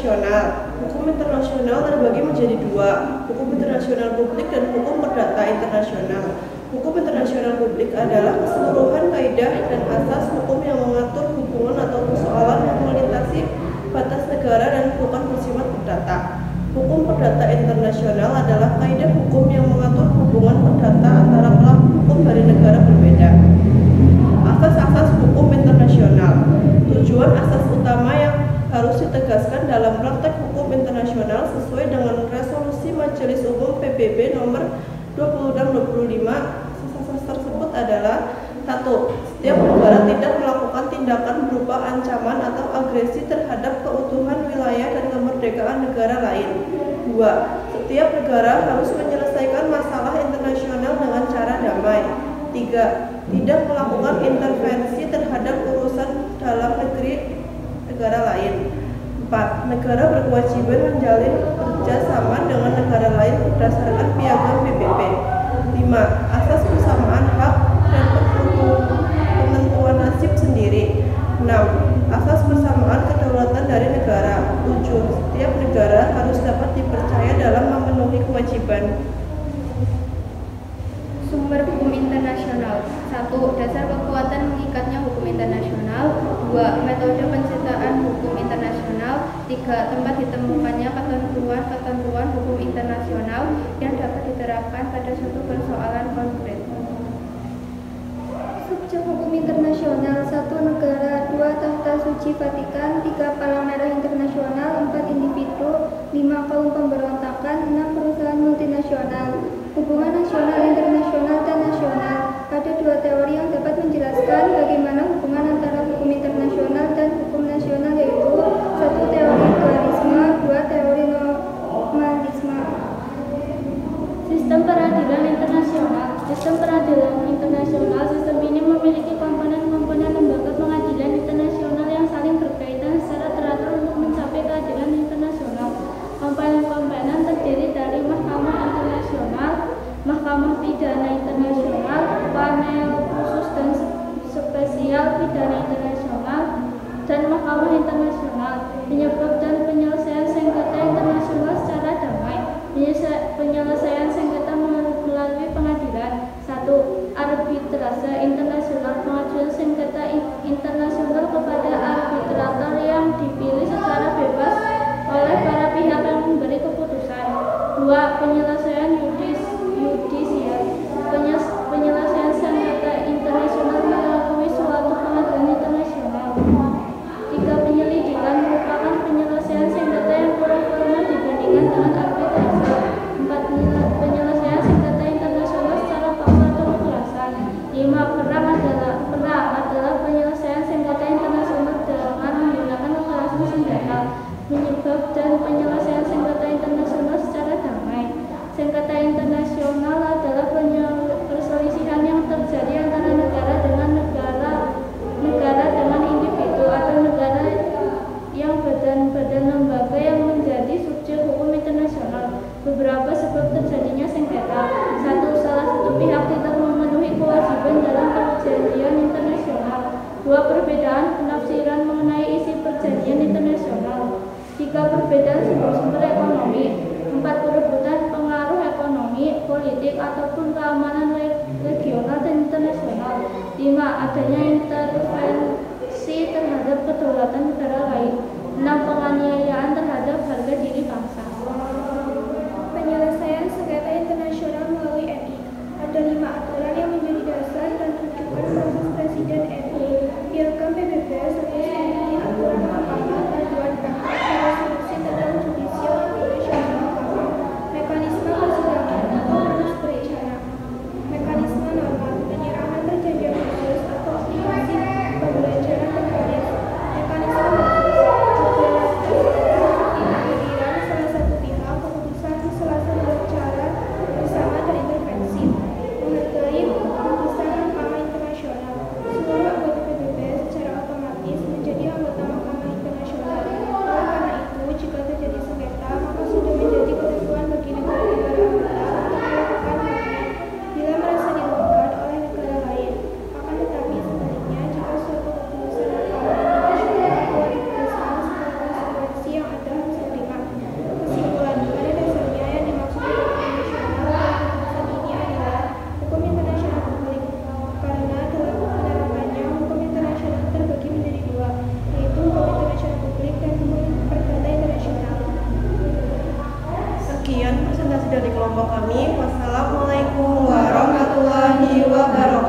internasional. Hukum internasional terbagi menjadi dua, hukum internasional publik dan hukum perdata internasional. Hukum internasional publik adalah keseluruhan kaidah dan asas hukum yang mengatur hubungan atau persoalan yang melintasi batas negara dan bukan bersifat perdata. Hukum perdata internasional adalah kaidah hukum yang mengatur hubungan perdata antara pelaku hukum dari negara berbeda. Asas-asas hukum internasional. Tujuan asas utama yang harus ditegaskan dalam praktek hukum internasional sesuai dengan resolusi Majelis Umum PBB nomor 2625. Asas tersebut adalah: 1. Setiap negara tidak melakukan tindakan berupa ancaman atau agresi terhadap keutuhan wilayah dan kemerdekaan negara lain. 2. Setiap negara harus menyelesaikan masalah internasional dengan cara damai. 3. Tidak melakukan intervensi terhadap urusan dalam negeri negara lain. 4. Negara berkewajiban menjalin kerjasama dengan negara lain berdasarkan piagam PBB. 5. Asas kesamaan hak dan penentuan nasib sendiri. 6. Asas kesamaan kedaulatan dari negara. 7. Setiap negara harus dapat dipercaya dalam memenuhi kewajiban. Sumber hukum internasional. 1. Dasar kekuatan mengikatnya hukum internasional. 2. Metode penciptaan hukum internasional. 3. Tempat ditemukannya ketentuan hukum internasional yang dapat diterapkan pada suatu persoalan konkret. Subjek hukum internasional. 1. Negara. 2. Tahta Suci Vatikan. 3. Palang Merah Internasional. 4. Individu. 5. Kaum pemberontakan. 6. Perusahaan multinasional. Hubungan nasional, internasional, dan nasional. Ada dua teori yang dapat menjelaskan bagaimana hubungan antara hukum internasional dan hukum nasional, yaitu 1. Teori dualisme, 2. Teori normalisme. Sistem peradilan internasional. Sistem ini memiliki komponen-komponen lembaga pengadilan internasional yang saling berkaitan secara teratur untuk mencapai keadilan internasional. Komponen-komponen terdiri dari Mahkamah Internasional, Mahkamah Pidana Internasional, Panel Khusus dan Spesial Pidana Internasional, dan Mahkamah Internasional. Penyebab dan penyelesaian sengketa internasional secara damai. Penyelesaian sengketa melalui pengadilan. 1. Arbitrase internasional. Pengajuan sengketa internasional kepada arbitrator yang dipilih secara bebas oleh para pihak yang memberi keputusan. 2. Penyelesaian yudisial. Penyelesaian sengketa internasional melalui suatu pengadilan internasional. 3. Penyelidikan merupakan penyelesaian sengketa yang kurang formal dibandingkan dengan arbitrase. 4. Penyelesaian sengketa internasional secara paksa atau kekerasan. 5. Perang adalah penyelesaian sengketa internasional dengan menggunakan kekerasan senjata. Penyebab dan penyelesaian sengketa internasional secara damai. Sengketa internasional adalah perselisihan yang terjadi antara negara dengan individu atau negara yang badan-badan lembaga yang menjadi subjek hukum internasional. Beberapa sebab terjadinya sengketa. 1. Salah satu pihak tidak memenuhi kewajiban dalam perjanjian internasional. 2. Perbedaan penafsiran mengenai isi perjanjian internasional. 3. Perbedaan sumber-sumber ekonomi. 4. Perebutan pengaruh ekonomi, politik, ataupun keamanan regional dan internasional. 5. Adanya intervensi terhadap kedaulatan negara lain. 6. Penganiayaan terhadap harga diri bangsa. Penyelesaian sengketa internasional melalui RI. Ada 5 aturan yang menjadi dasar dan rujukan proses Presiden RI. Piagam PBB serta studi aturan mahkamah, panduan praktek, dan resolusi tentang judicial internasional mahkamah. Mekanisme persidangan atau proses berencana. Mekanisme normal, penyerahan perjanjian khusus atau aplikasi pembelajaran terkait. Mekanisme khusus, presentasi dari kelompok kami. Wassalamualaikum warahmatullahi wabarakatuh.